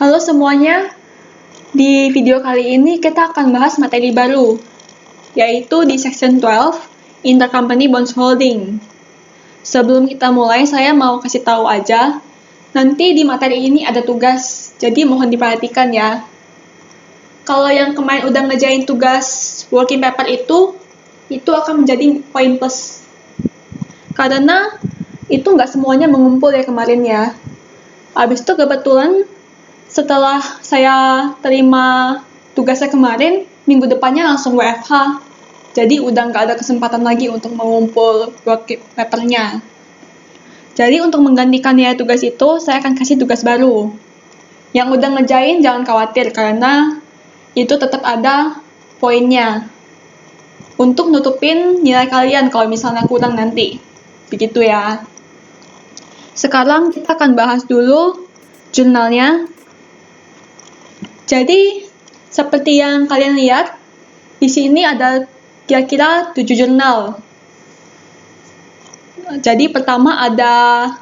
Halo semuanya, di video kali ini kita akan bahas materi baru, yaitu di Section 12, Intercompany Bonds Holding. Sebelum kita mulai, saya mau kasih tahu aja, nanti di materi ini ada tugas, jadi mohon diperhatikan ya. Kalau yang kemarin udah ngerjain tugas working paper itu akan menjadi poin plus. Karena itu nggak semuanya mengumpul ya kemarin ya. Habis itu kebetulan setelah saya terima tugasnya kemarin, minggu depannya langsung WFH. Jadi udah nggak ada kesempatan lagi untuk mengumpul work papernya. Jadi untuk menggantikan nilai tugas itu, saya akan kasih tugas baru. Yang udah ngerjain jangan khawatir, karena itu tetap ada poinnya. Untuk nutupin nilai kalian kalau misalnya kurang nanti. Begitu ya. Sekarang kita akan bahas dulu jurnalnya. Jadi, seperti yang kalian lihat, di sini ada kira-kira 7 jurnal. Jadi, pertama ada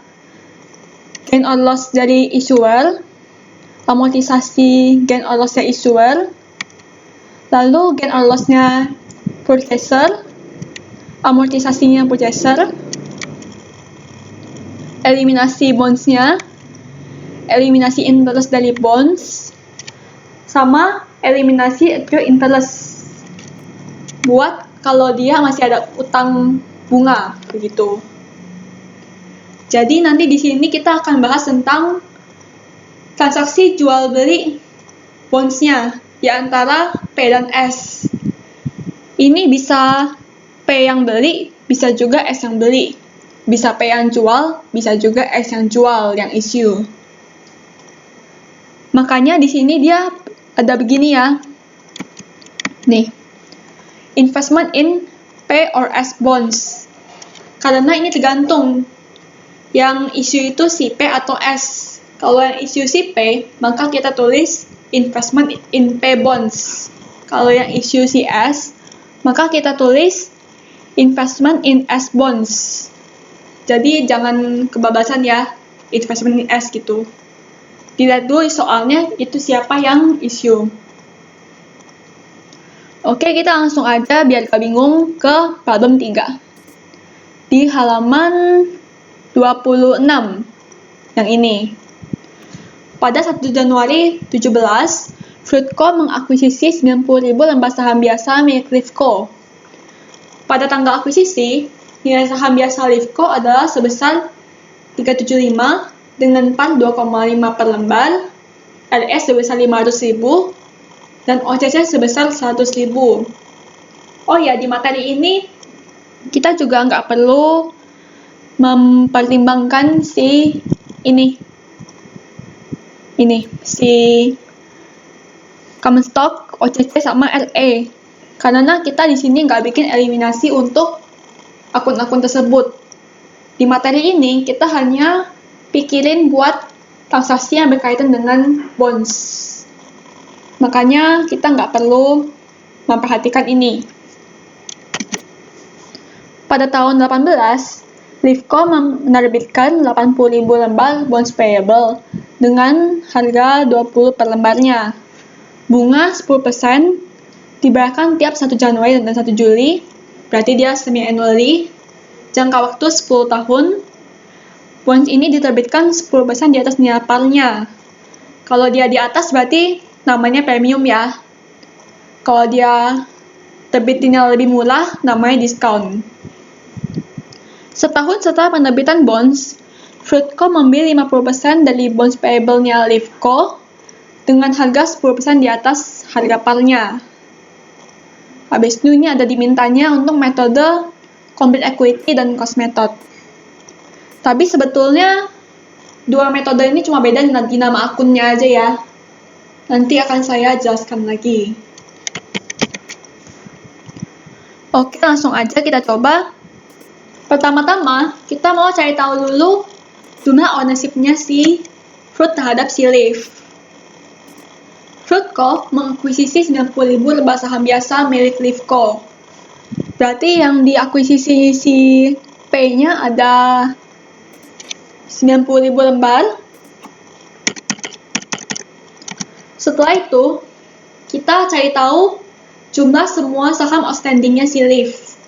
gain or loss dari issuer, amortisasi gain or loss dari issuer, lalu gain or loss-nya purchaser, amortisasinya purchaser, eliminasi bonds-nya, eliminasi interest dari bonds, sama eliminasi accrued interest buat kalau dia masih ada utang bunga begitu. Jadi nanti di sini kita akan bahas tentang transaksi jual beli bonds-nya di antara P dan S. Ini bisa P yang beli, bisa juga S yang beli. Bisa P yang jual, bisa juga S yang jual, yang issue. Makanya di sini dia ada begini ya. Nih. Investment in P or S bonds. Karena ini tergantung. Yang issue itu si P atau S. Kalau yang issue si P, maka kita tulis investment in P bonds. Kalau yang issue si S, maka kita tulis investment in S bonds. Jadi jangan kebablasan ya, investment in S gitu. Dilihat dulu soalnya itu siapa yang issue. Oke, kita langsung aja biar gak bingung ke problem 3. Di halaman 26 yang ini. Pada 1 Januari 17, Fruitco mengakuisisi 90.000 lembar saham biasa milik Livco. Pada tanggal akuisisi, nilai saham biasa Livco adalah sebesar 375 dengan par 2,5 per lembar, RS sebesar 500.000, dan OCC sebesar 100.000. Oh ya, di materi ini kita juga nggak perlu mempertimbangkan si common stock, OCC sama RE. Karena kita di sini nggak bikin eliminasi untuk akun-akun tersebut. Di materi ini kita hanya pikirin buat transaksi yang berkaitan dengan bonds. Makanya kita nggak perlu memperhatikan ini. Pada tahun 18, Livco menerbitkan 80.000 lembar bonds payable dengan harga 20 per lembarnya. Bunga 10% dibayarkan tiap 1 Januari dan 1 Juli, berarti dia semi-annually. Jangka waktu 10 tahun. Bonds ini diterbitkan 10% di atas nilai parnya. Kalau dia di atas berarti namanya premium ya. Kalau dia terbit nilai lebih murah, namanya diskon. Setahun setelah penerbitan bonds, Fruitco membeli 50% dari bonds payable-nya Livco dengan harga 10% di atas harga parnya. Habis itu ini ada dimintanya untuk metode complete equity dan cost method. Tapi sebetulnya dua metode ini cuma beda di nama akunnya aja ya. Nanti akan saya jelaskan lagi. Oke, langsung aja kita coba. Pertama-tama, kita mau cari tahu dulu jumlah ownership-nya si Fruit terhadap si Liv. Fruitco mengakuisisi 90.000 lembar saham biasa milik Livco. Berarti yang diakuisisi si P-nya ada 90.000 lembar. Setelah itu, kita cari tahu jumlah semua saham outstanding-nya si Lyft.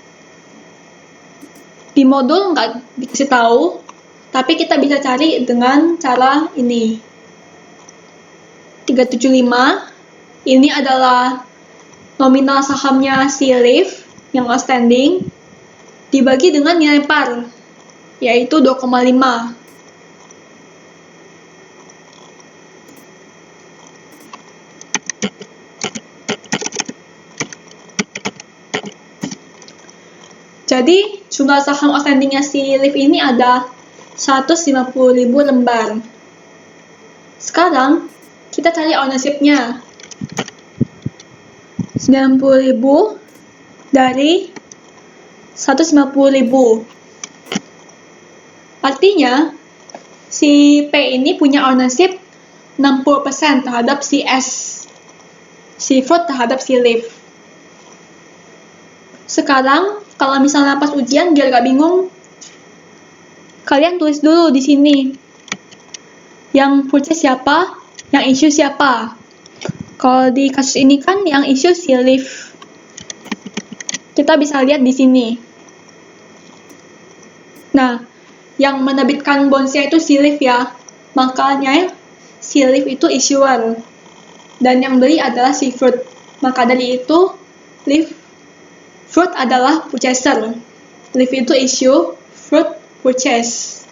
Di modul nggak dikasih tahu, tapi kita bisa cari dengan cara ini. 375, ini adalah nominal sahamnya si Lyft yang outstanding, dibagi dengan nilai par, yaitu 2,5. Jadi, jumlah saham outstanding-nya si Lyft ini ada 150.000 lembar. Sekarang, kita cari ownership-nya. 90.000 dari 150.000. Artinya, si P ini punya ownership 60% terhadap si S. Si Fruit terhadap si Lyft. Sekarang, kalau misalnya pas ujian biar gak bingung, kalian tulis dulu di sini. Yang purchase siapa, yang issue siapa. Kalau di kasus ini kan yang issue si Lyft. Kita bisa lihat di sini. Nah, yang menerbitkan bondsnya itu si Lyft ya. Makanya si Lyft itu issuer. Dan yang beli adalah si Fruit. Maka dari itu, Fruit adalah purchaser. Lyft itu issue, Fruit purchase.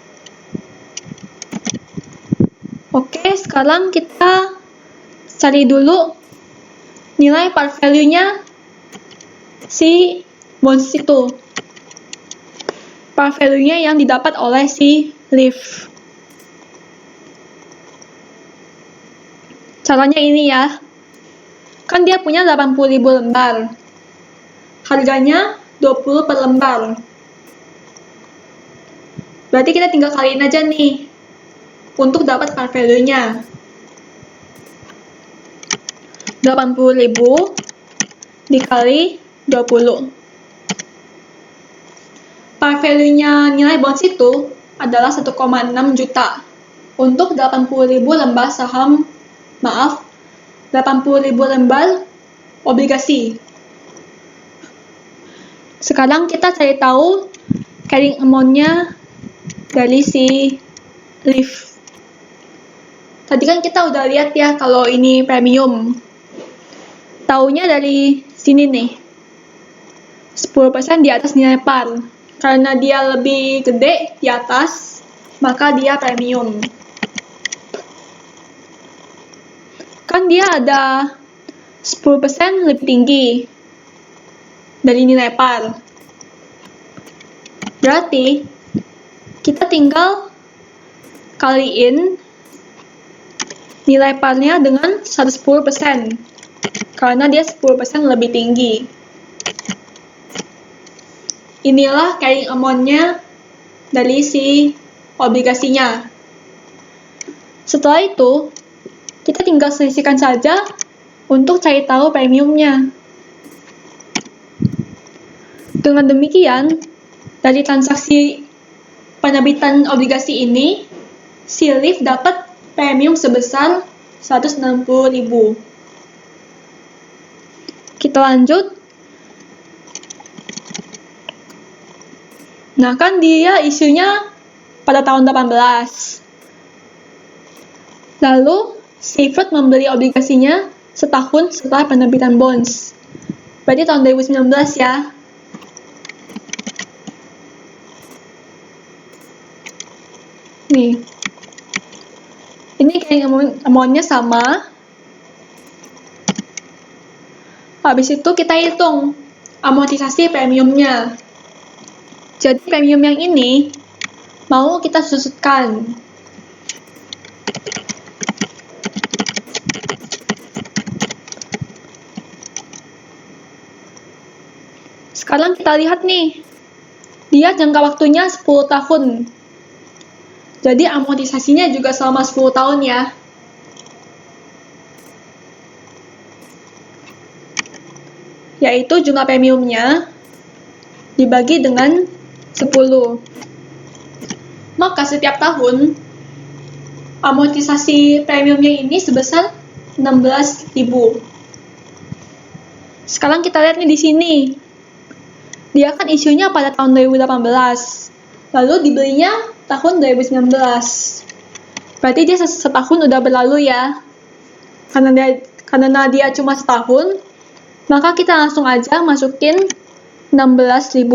Oke, sekarang kita cari dulu nilai par value-nya si bonds itu. Par value-nya yang didapat oleh si Lyft. Caranya ini ya. Kan dia punya 80.000 lembar. Harganya 20 per lembar. Berarti kita tinggal kaliin aja nih untuk dapat par value-nya. 80.000 dikali 20. Par value-nya nilai bonds itu adalah 1,6 juta untuk 80.000 lembar saham, 80.000 lembar obligasi. Sekarang kita cari tahu carrying amount-nya dari si Lyft. Tadi kan kita udah lihat ya kalau ini premium. Taunya dari sini nih. 10% di atas nilai par. Karena dia lebih gede di atas, maka dia premium. Kan dia ada 10% lebih tinggi dari nilai par. Berarti kita tinggal kaliin nilai parnya dengan 110%. Karena dia 10% lebih tinggi. Inilah carrying amount-nya dari si obligasinya. Setelah itu, kita tinggal selisihkan saja untuk cari tahu premiumnya. Dengan demikian, dari transaksi penerbitan obligasi ini, si Lyft dapat premium sebesar 160.000. Kita lanjut. Nah, kan dia isunya pada tahun 18. Lalu, si Fruit membeli obligasinya setahun setelah penerbitan bonds. Berarti tahun 2019 ya. Nih. Ini carrying amount-nya sama. Habis itu kita hitung amortisasi premiumnya. Jadi premium yang ini mau kita susutkan. Sekarang kita lihat nih. Dia jangka waktunya 10 tahun. Jadi amortisasinya juga selama 10 tahun ya. Yaitu jumlah premiumnya dibagi dengan 10. Maka setiap tahun amortisasi premiumnya ini sebesar 16.000. Sekarang kita lihat nih di sini. Dia kan isunya pada tahun 2018. Lalu dibelinya tahun 2019. Berarti dia setahun udah berlalu ya. Karena dia cuma setahun, maka kita langsung aja masukin 16.000.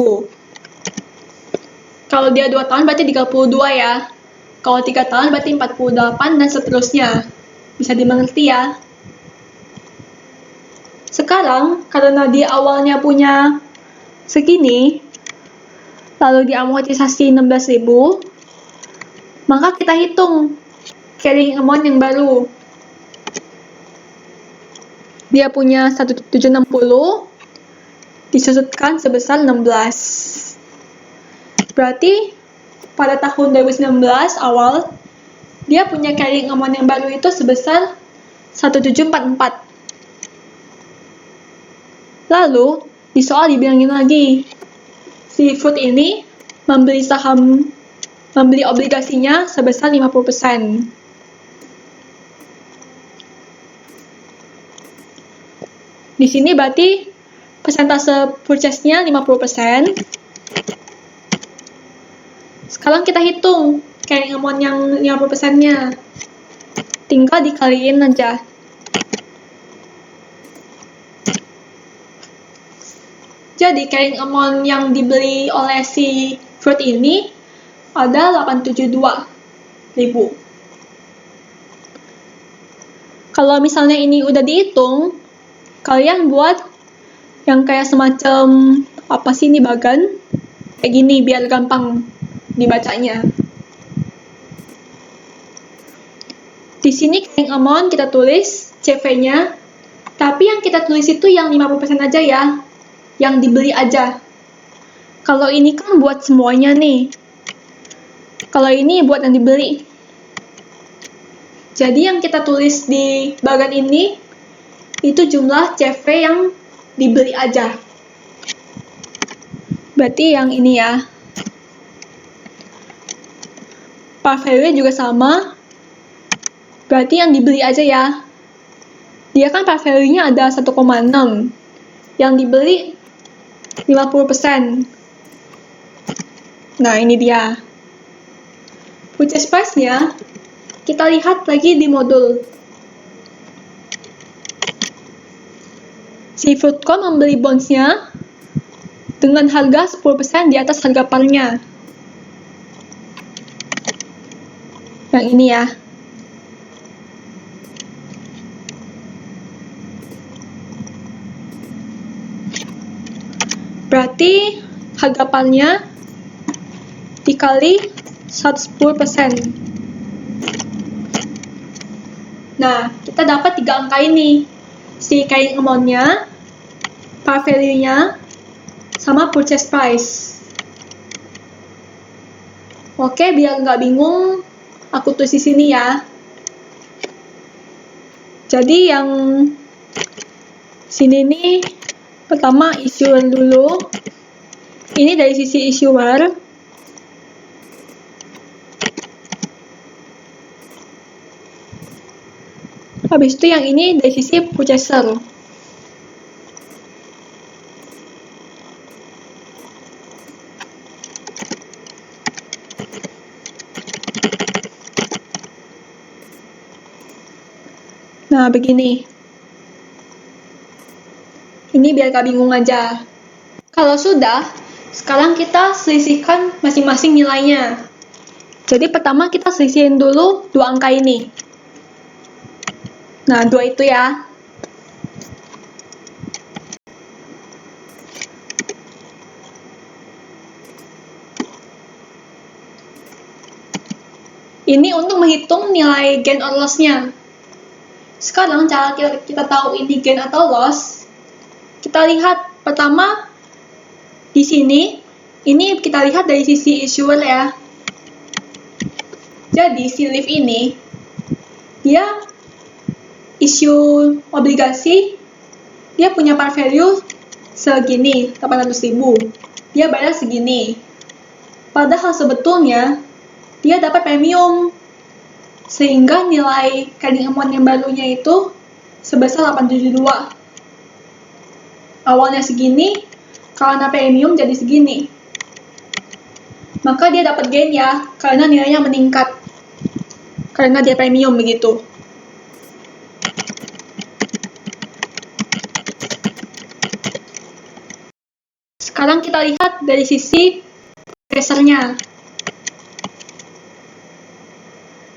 Kalau dia 2 tahun berarti 32 ya. Kalau 3 tahun berarti 48 dan seterusnya. Bisa dimengerti ya. Sekarang, karena dia awalnya punya segini, lalu diamortisasi 16.000, maka kita hitung carrying amount yang baru. Dia punya 1760, disusutkan sebesar 16. Berarti pada tahun 2019 awal, dia punya carrying amount yang baru itu sebesar 1744. Lalu, di soal dibilangin lagi, si Fruit ini membeli obligasinya sebesar 50%. Di sini berarti persentase purchase-nya 50%. Sekarang kita hitung carrying amount yang 50%-nya. Tinggal dikaliin aja. Jadi carrying amount yang dibeli oleh si Fruit ini ada 872.000. Kalau misalnya ini udah dihitung, kalian buat yang kayak semacam apa sih ini bagan? Kayak gini biar gampang dibacanya. Di sini carrying amount kita tulis CV-nya, tapi yang kita tulis itu yang 50% aja ya, yang dibeli aja. Kalau ini kan buat semuanya nih. Kalau ini buat yang dibeli. Jadi yang kita tulis di bagan ini itu jumlah CV yang dibeli aja. Berarti yang ini ya. Par value juga sama. Berarti yang dibeli aja ya. Dia kan par value-nya ada 1,6. Yang dibeli 50%. Nah, ini dia. Purchase price-nya kita lihat lagi di modul. Si Fruitcom membeli bonds-nya dengan harga 10% di atas harga par-nya. Yang ini ya. Berarti harga par-nya dikali 110%. Nah, kita dapat 3 angka ini. Si carrying amount-nya, par value-nya, sama purchase price. Oke, biar nggak bingung, aku tulis di sini ya. Jadi yang sini nih, pertama issuer dulu. Ini dari sisi issuer. Habis itu yang ini dari sisi purchaser. Nah, begini. Ini biar gak bingung aja. Kalau sudah, sekarang kita selisihkan masing-masing nilainya. Jadi pertama kita selisihin dulu 2 angka ini. Nah, 2 itu ya. Ini untuk menghitung nilai gain or loss-nya. Sekarang cara kita tahu ini gain atau loss, kita lihat pertama di sini, ini kita lihat dari sisi issuer ya. Jadi si Leaf ini, dia issue obligasi, dia punya par value segini, 800.000. Dia bayar segini. Padahal sebetulnya dia dapat premium. Sehingga nilai carrying amount yang barunya itu sebesar 872. Awalnya segini, karena premium jadi segini. Maka dia dapat gain ya, karena nilainya meningkat. Karena dia premium begitu. Sekarang kita lihat dari sisi purchaser-nya.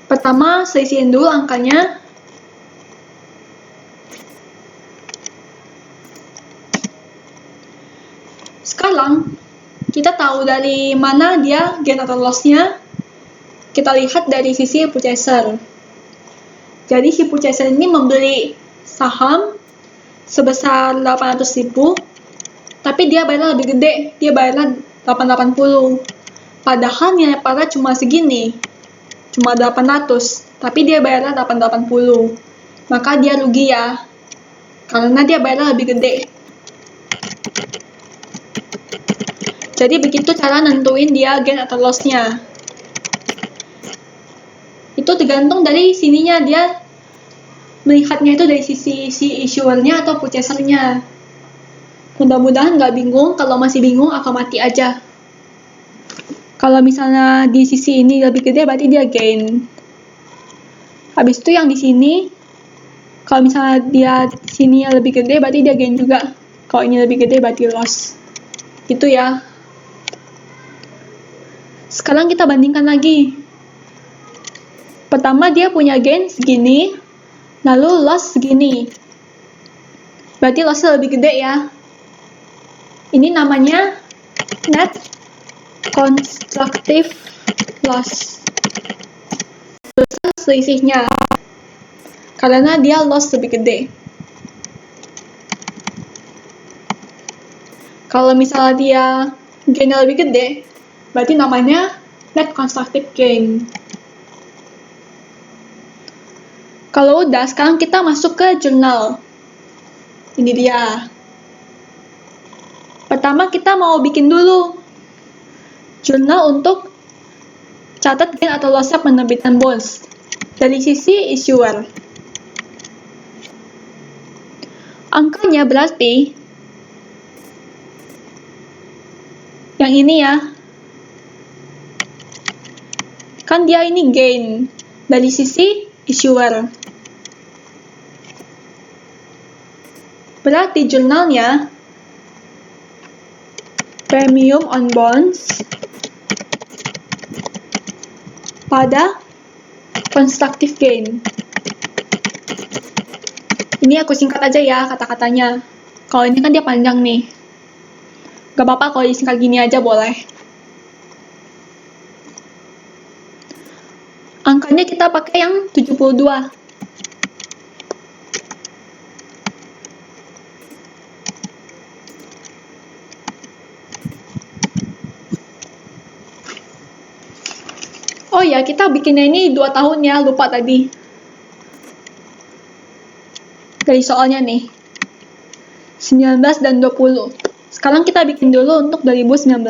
Pertama, selisihin dulu angkanya. Sekarang, kita tahu dari mana dia gain atau loss-nya. Kita lihat dari sisi purchaser. Jadi si purchaser ini membeli saham sebesar 800.000, tapi dia bayar lebih gede, dia bayar 880. Padahal nilai pasar cuma segini, cuma 800, tapi dia bayar 880. Maka dia rugi ya, karena dia bayar lebih gede. Jadi begitu cara nentuin dia gain atau loss-nya. Itu tergantung dari sininya, dia melihatnya itu dari sisi si issuer-nya atau purchaser-nya. Mudah-mudahan nggak bingung. Kalau masih bingung, aku mati aja. Kalau misalnya di sisi ini lebih gede, berarti dia gain. Habis itu yang di sini, kalau misalnya dia sini lebih gede, berarti dia gain juga. Kalau ini lebih gede, berarti loss. Gitu ya. Sekarang kita bandingkan lagi. Pertama dia punya gain segini, lalu loss segini. Berarti lossnya lebih gede ya. Ini namanya net constructive loss. Besar selisihnya, karena dia loss lebih gede. Kalau misalnya dia gainnya lebih gede, berarti namanya net constructive gain. Kalau udah, sekarang kita masuk ke jurnal. Ini dia. Pertama kita mau bikin dulu jurnal untuk catat gain atau loss penerbitan bonds dari sisi issuer. Angkanya berarti yang ini ya. Kan dia ini gain dari sisi issuer. Berarti jurnalnya premium on bonds pada constructive gain. Ini aku singkat aja ya kata-katanya. Kalau ini kan dia panjang nih. Gak apa-apa kalau disingkat gini aja boleh. Angkanya kita pakai yang 72. Oh ya, kita bikinnya ini 2 tahun ya, lupa tadi. Dari soalnya nih. 19 dan 20. Sekarang kita bikin dulu untuk 2019.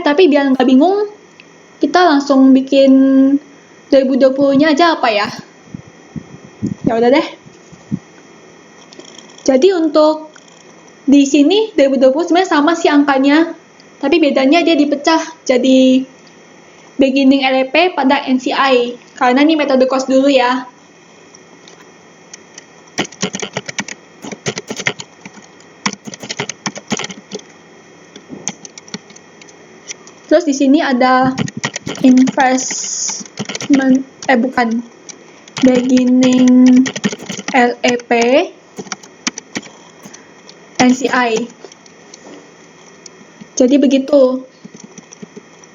Tapi biar nggak bingung, kita langsung bikin 2020-nya aja apa ya? Ya udah deh. Jadi untuk di sini 2020 sebenarnya sama sih angkanya, tapi bedanya dia dipecah jadi beginning LEP pada NCI. Karena ini metode cost dulu ya. Terus di sini ada investment, beginning LEP NCI. Jadi begitu.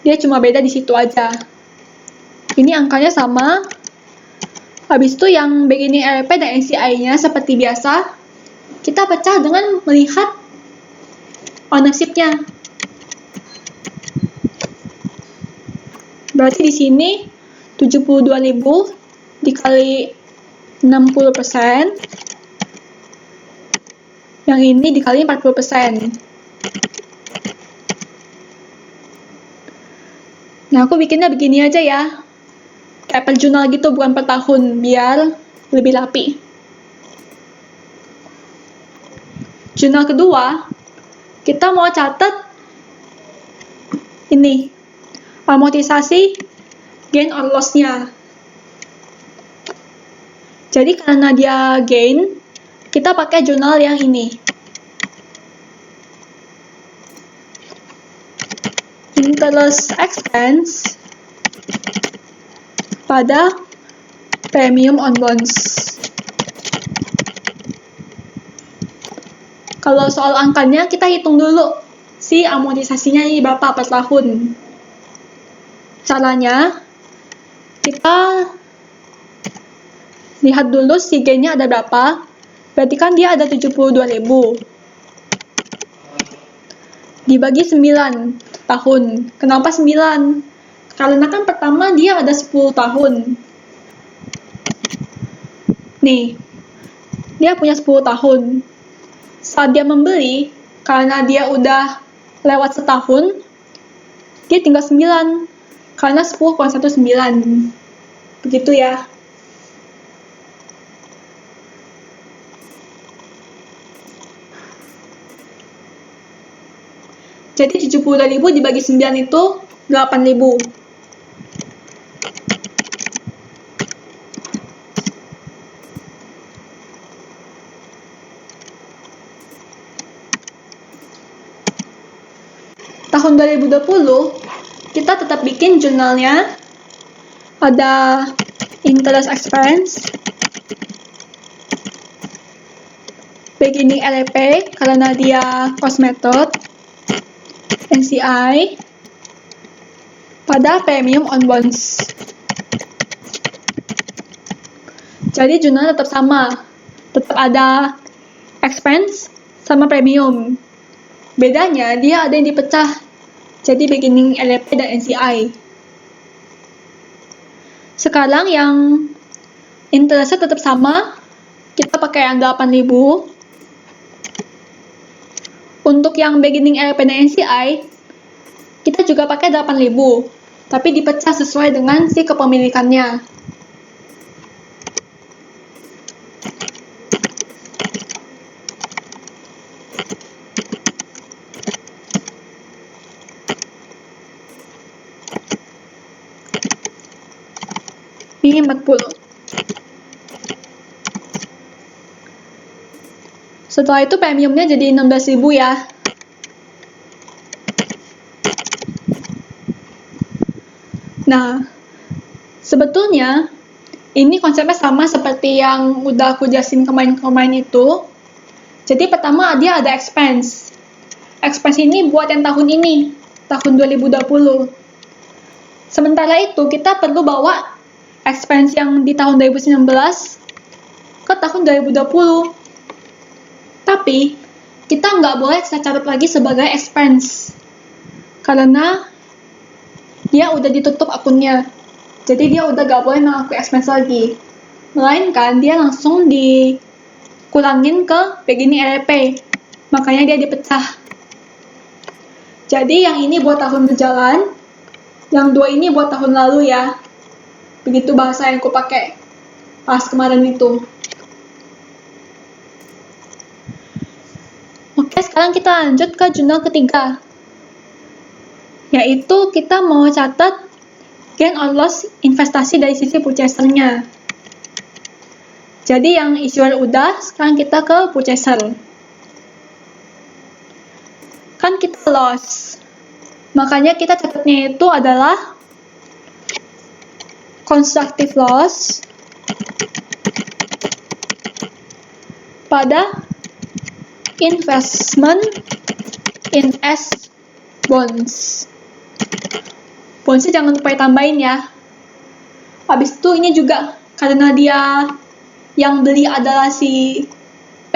Dia cuma beda di situ aja. Ini angkanya sama. Habis itu yang beginning LEP dan NCI-nya seperti biasa, kita pecah dengan melihat ownership-nya. Berarti di sini 72.000 dikali 60%. Yang ini dikali 40%. Nah, aku bikinnya begini aja ya. Kayak per jurnal gitu, bukan per tahun, biar lebih rapi. Jurnal kedua, kita mau catat ini, amortisasi gain or loss-nya. Jadi karena dia gain, kita pakai jurnal yang ini. Interest expense pada premium on bonds. Kalau soal angkanya, kita hitung dulu si amortisasinya ini berapa per tahun. Caranya, kita lihat dulu si gainnya ada berapa. Berarti kan dia ada 72.000. Dibagi 9 tahun. Kenapa 9? Karena kan pertama dia ada 10 tahun. Nih, dia punya 10 tahun. Saat dia membeli, karena dia udah lewat setahun, dia tinggal 9. Karena 10,19. Begitu ya. Jadi 72.000 dibagi 9 itu 8.000. Tahun 2020, kita tetap bikin jurnalnya. Ada interest expense, beginning LEP karena dia cost method, NCI, pada premium on bonds. Jadi jurnal tetap sama, tetap ada expense sama premium. Bedanya dia ada yang dipecah, jadi beginning LEP dan NCI. Sekarang yang interestnya tetap sama, kita pakai yang 8.000. Untuk yang beginning LEP dan NCI, kita juga pakai 8.000, tapi dipecah sesuai dengan si kepemilikannya. Ini 40. Setelah itu premiumnya jadi 16.000 ya. Nah, sebetulnya ini konsepnya sama seperti yang udah aku jelasin kemarin itu. Jadi pertama dia ada expense. Expense ini buat yang tahun ini, tahun 2020. Sementara itu kita perlu bawa expense yang di tahun 2019 ke tahun 2020. Tapi, kita nggak boleh saya catat lagi sebagai expense. Karena dia udah ditutup akunnya. Jadi dia udah nggak boleh mengakui expense lagi. Melainkan dia langsung dikurangin ke beginning LEP. Makanya dia dipecah. Jadi yang ini buat tahun berjalan, yang 2 ini buat tahun lalu ya. Begitu bahasa yang aku pakai pas kemarin itu. Oke, sekarang kita lanjut ke jurnal ketiga. Yaitu kita mau catat gain or loss investasi dari sisi purchaser-nya. Jadi yang issuer udah, sekarang kita ke purchaser. Kan kita loss. Makanya kita catatnya itu adalah constructive loss pada investment in S bonds. Bondsnya jangan lupa tambahin ya. Habis itu ini juga karena dia yang beli adalah si P,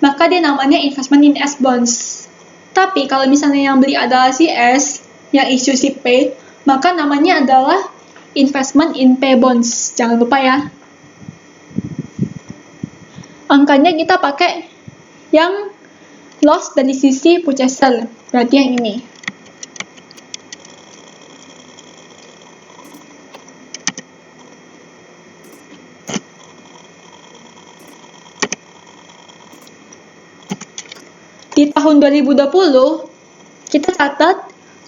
maka dia namanya investment in S bonds. Tapi kalau misalnya yang beli adalah si S, yang issue si P, maka namanya adalah investment in P bonds. Jangan lupa ya. Angkanya kita pakai yang loss dari sisi purchaser. Berarti yang ini. tahun 2020, kita catat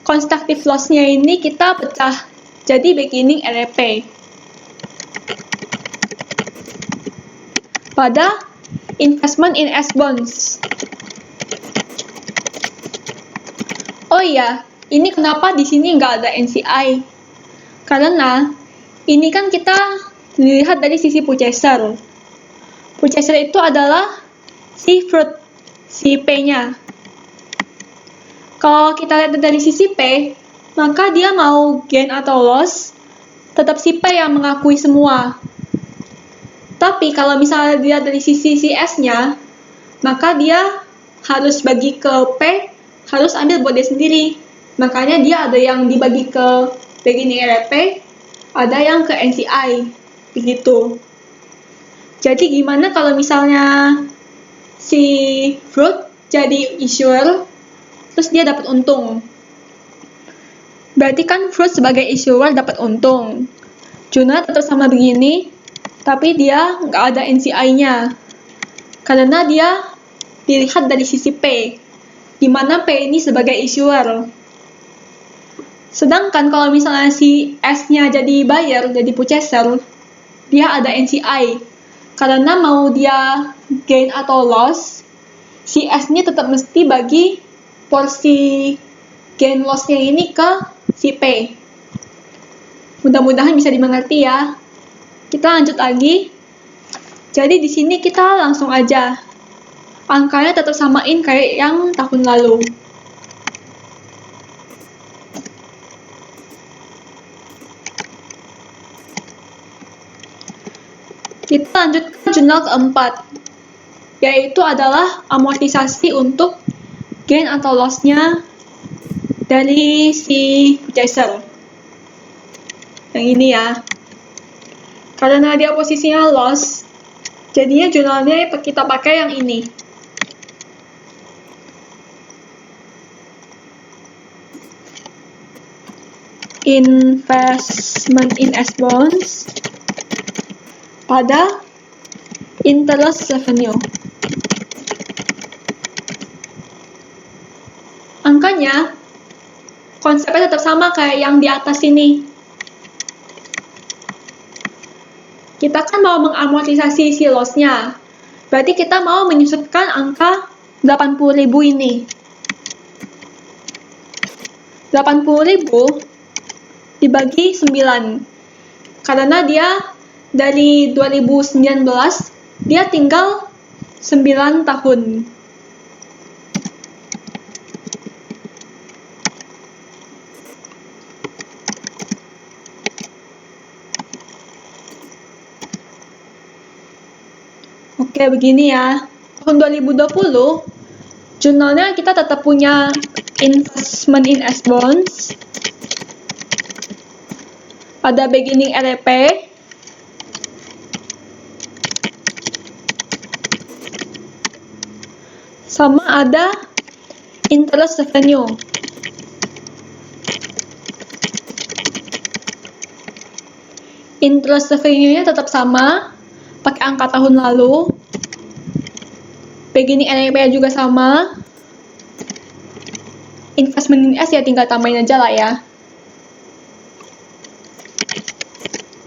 constructive loss-nya ini kita pecah jadi beginning REP. Pada investment in S bonds. Oh iya, ini kenapa di sini nggak ada NCI? Karena ini kan kita lihat dari sisi purchaser. Purchaser itu adalah si fruit, si P-nya. Kalau kita lihat dari sisi P, maka dia mau gain atau loss, tetap si P yang mengakui semua. Tapi kalau misalnya dia dari sisi si S-nya, maka dia harus bagi ke P, harus ambil buat dia sendiri. Makanya dia ada yang dibagi ke beginning REP, ada yang ke NCI, begitu. Jadi gimana kalau misalnya si fruit jadi issuer, terus dia dapat untung? Berarti kan fruit sebagai issuer dapat untung. Juna tetap sama begini, tapi dia nggak ada NCI-nya. Karena dia dilihat dari sisi P, di mana P ini sebagai issuer. Sedangkan kalau misalnya si S-nya jadi buyer, jadi purchaser, dia ada NCI. Karena mau dia gain atau loss, si S-nya tetap mesti bagi porsi gain loss-nya ini ke si P. Mudah-mudahan bisa dimengerti ya. Kita lanjut lagi. Jadi di sini kita langsung aja. Angkanya tetap samain kayak yang tahun lalu. Kita lanjut ke jurnal keempat, yaitu adalah amortisasi untuk gain atau loss-nya dari si purchaser. Yang ini ya. Karena dia posisinya loss, jadinya jurnalnya kita pakai yang ini. Investment in S bonds pada interest revenue. Angkanya konsepnya tetap sama kayak yang di atas ini. Kita kan mau mengamortisasi si loss-nya. Berarti kita mau menyusutkan angka 80.000 ini. 80.000 dibagi 9. Karena dia dari 2019, dia tinggal 9 tahun. Oke, begini ya. Tahun 2020, jurnalnya kita tetap punya investment in S bonds. Pada beginning REP. Sama ada interest revenue. Interest revenue-nya tetap sama, pakai angka tahun lalu. Beginning REP juga sama. Investment in S ya tinggal tambahin aja lah ya.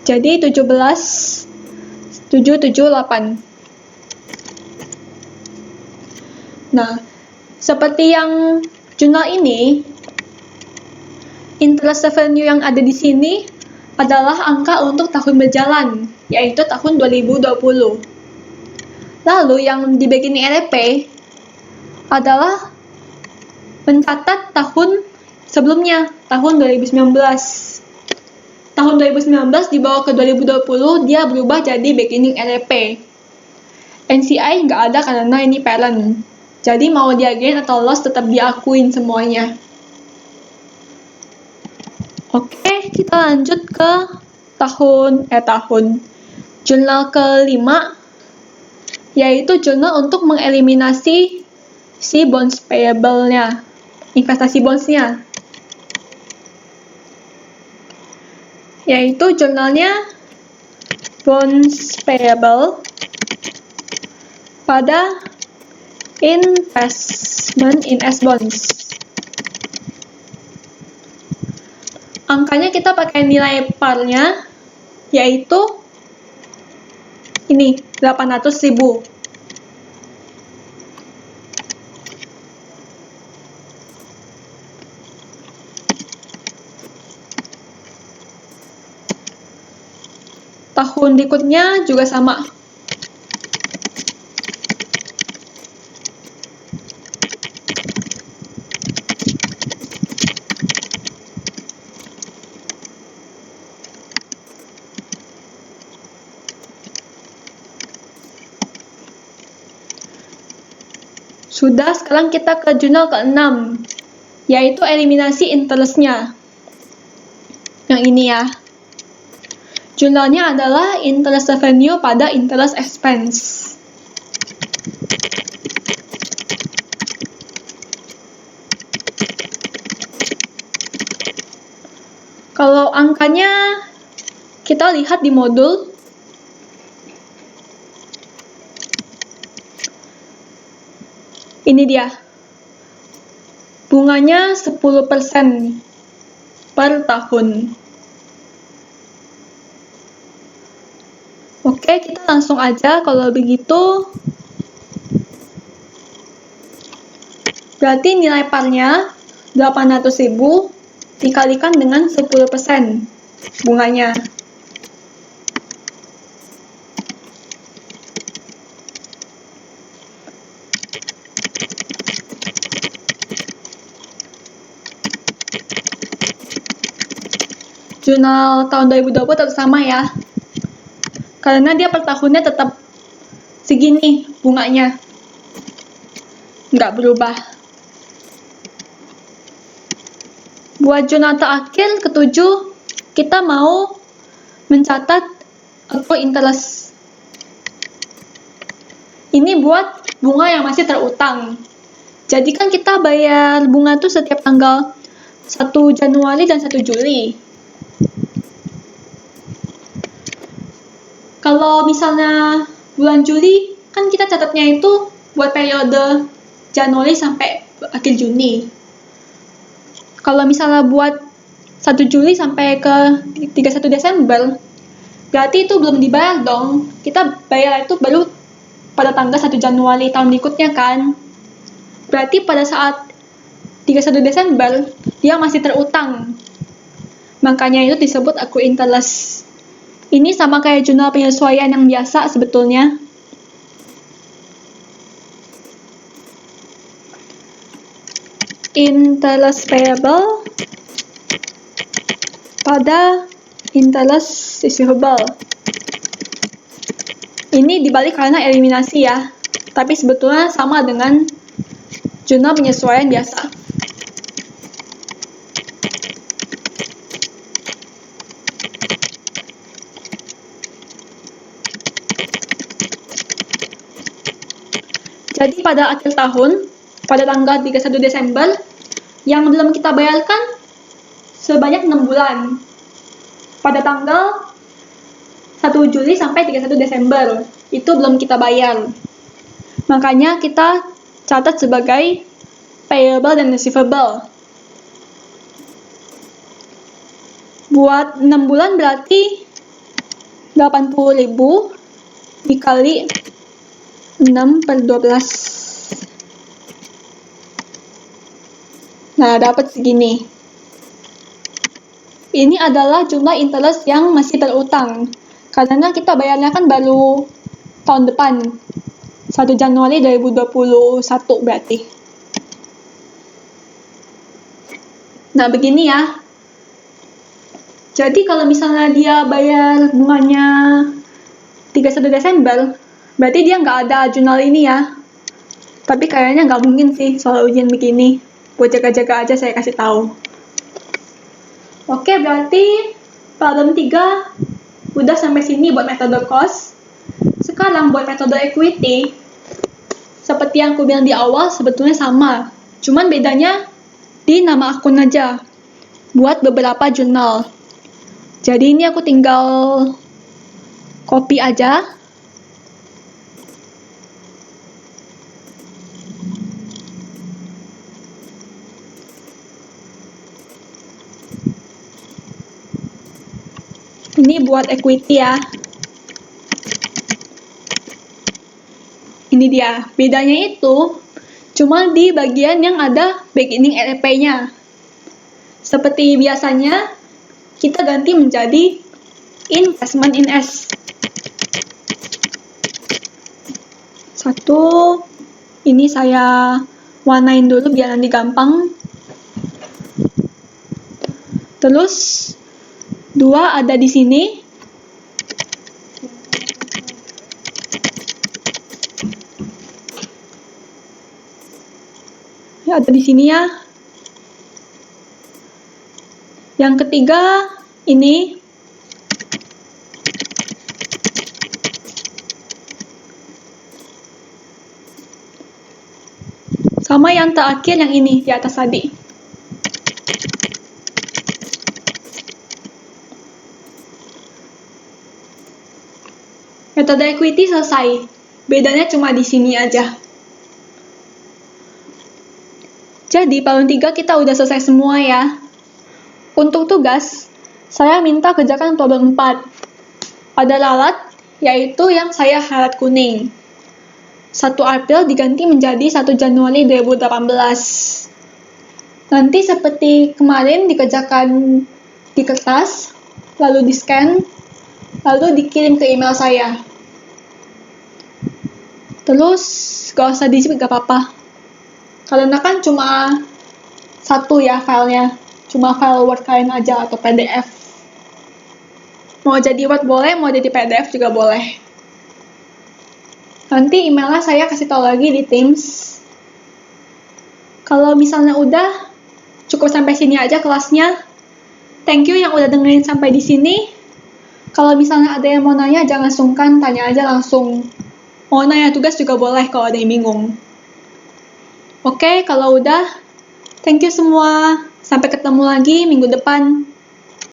Jadi 17,778. Nah, seperti yang jurnal ini, interest revenue yang ada di sini adalah angka untuk tahun berjalan, yaitu tahun 2020. Lalu yang di beginning REP adalah mencatat tahun sebelumnya, tahun 2019. Tahun 2019 dibawa ke 2020, dia berubah jadi beginning REP. NCI nggak ada karena ini parent. Jadi mau dia gain atau loss tetap diakuin semuanya. Oke, kita lanjut ke jurnal kelima, yaitu jurnal untuk mengeliminasi si bonds payable-nya, investasi bonds-nya. Yaitu jurnalnya bonds payable pada investment in S bonds. Angkanya kita pakai nilai parnya, yaitu ini 800.000. Tahun berikutnya juga sama. Sudah, sekarang kita ke jurnal ke-6, yaitu eliminasi interest-nya. Yang ini ya. Jurnalnya adalah interest revenue pada interest expense. Kalau angkanya kita lihat di modul, ini dia. Bunganya 10% per tahun. Oke, kita langsung aja kalau begitu. Berarti nilai parnya 800.000 dikalikan dengan 10% bunganya. Jurnal tahun 2020 tetap sama ya. Karena dia per tahunnya tetap segini bunganya. Nggak berubah. Buat jurnal terakhir, ke-7, kita mau mencatat accrued interest. Ini buat bunga yang masih terutang. Jadi kan kita bayar bunga tuh setiap tanggal 1 Januari dan 1 Juli. Kalau misalnya bulan Juli, kan kita catatnya itu buat periode Januari sampai akhir Juni. Kalau misalnya buat 1 Juli sampai ke 31 Desember, berarti itu belum dibayar dong. Kita bayar itu baru pada tanggal 1 Januari tahun berikutnya kan. Berarti pada saat 31 Desember, dia masih terutang. Makanya itu disebut accrued interest. Ini sama kayak jurnal penyesuaian yang biasa sebetulnya. Interest payable pada interest receivable. Ini dibalik karena eliminasi ya. Tapi sebetulnya sama dengan jurnal penyesuaian biasa. Jadi pada akhir tahun, pada tanggal 31 Desember, yang belum kita bayarkan sebanyak 6 bulan. Pada tanggal 1 Juli sampai 31 Desember, itu belum kita bayar. Makanya kita catat sebagai payable dan receivable. Buat 6 bulan berarti 80.000 dikali 6/12. Nah, dapat segini. Ini adalah jumlah interest yang masih terutang. Karena kita bayarnya kan baru tahun depan. 1 Januari 2021 berarti. Nah, begini ya. Jadi kalau misalnya dia bayar bunganya 31 Desember, berarti dia nggak ada jurnal ini ya. Tapi kayaknya nggak mungkin sih soal ujian begini. Buat jaga-jaga aja saya kasih tahu. Oke, berarti problem 3 udah sampai sini buat metode cost. Sekarang buat metode equity, seperti yang aku bilang di awal sebetulnya sama. Cuman bedanya di nama akun aja. Buat beberapa jurnal. Jadi ini aku tinggal copy aja. Ini buat equity ya. Ini dia. Bedanya itu cuma di bagian yang ada beginning RP-nya. Seperti biasanya, kita ganti menjadi investment in S. 1, ini saya warnain dulu biar nanti gampang. Terus 2 ada di sini. Ya, ada di sini ya. Yang ketiga ini. Sama yang terakhir yang ini di atas tadi. Metode equity selesai. Bedanya cuma di sini aja. Jadi, problem 3 kita udah selesai semua ya. Untuk tugas, saya minta kerjakan problem 4. Pada lalat, yaitu yang saya highlight kuning. 1 April diganti menjadi 1 Januari 2018. Nanti seperti kemarin dikerjakan di kertas, lalu di-scan, lalu dikirim ke email saya. Terus, gak usah di-zip gak apa-apa. Karena kan cuma 1 ya filenya. Cuma file Word kalian aja atau PDF. Mau jadi Word boleh, mau jadi PDF juga boleh. Nanti emailnya saya kasih tahu lagi di Teams. Kalau misalnya udah, cukup sampai sini aja kelasnya. Thank you yang udah dengerin sampai di sini. Kalau misalnya ada yang mau nanya, jangan sungkan, tanya aja langsung. Mau nanya tugas juga boleh kalau ada yang bingung. Oke, kalau udah, thank you semua. Sampai ketemu lagi minggu depan.